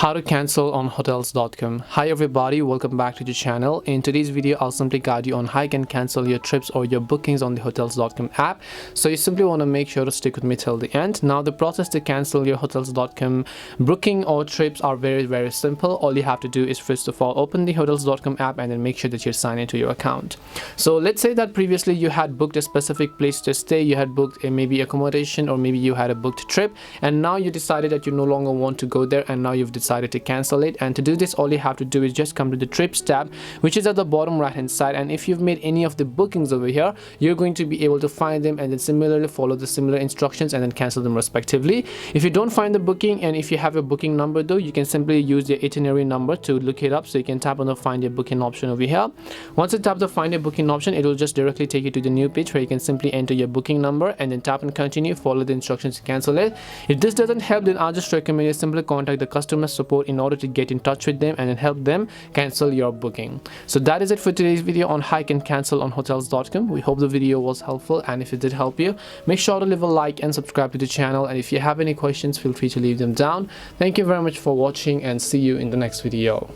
How to cancel on hotels.com. Hi everybody, welcome back to the channel. In today's video I'll simply guide you on how you can cancel your trips or your bookings on the hotels.com app. So you simply want to make sure to stick with me till the end. Now the process to cancel your hotels.com booking or trips are very simple. All you have to do is first of all open the hotels.com app and then make sure that you're signed into your account. So let's say that previously you had booked a specific place to stay, you had booked maybe accommodation, or maybe you had a booked trip, and now you decided that you no longer want to go there and now you've decided to cancel it. And to do this, all you have to do is just come to the trips tab, which is at the bottom right hand side, and if you've made any of the bookings over here, you're going to be able to find them and then similarly follow the similar instructions and then cancel them respectively. If you don't find the booking, and if you have a booking number though, you can simply use the itinerary number to look it up. So you can tap on the find a booking option over here. Once you tap the find a booking option, it will just directly take you to the new page where you can simply enter your booking number and then tap and continue, follow the instructions to cancel it. If this doesn't help, then I'll just recommend you simply contact the customer support in order to get in touch with them and then help them cancel your booking. So that is it for today's video on how you can cancel on hotels.com. We hope the video was helpful, and if it did help you, make sure to leave a like and subscribe to the channel, and if you have any questions, feel free to leave them down. Thank you very much for watching and see you in the next video.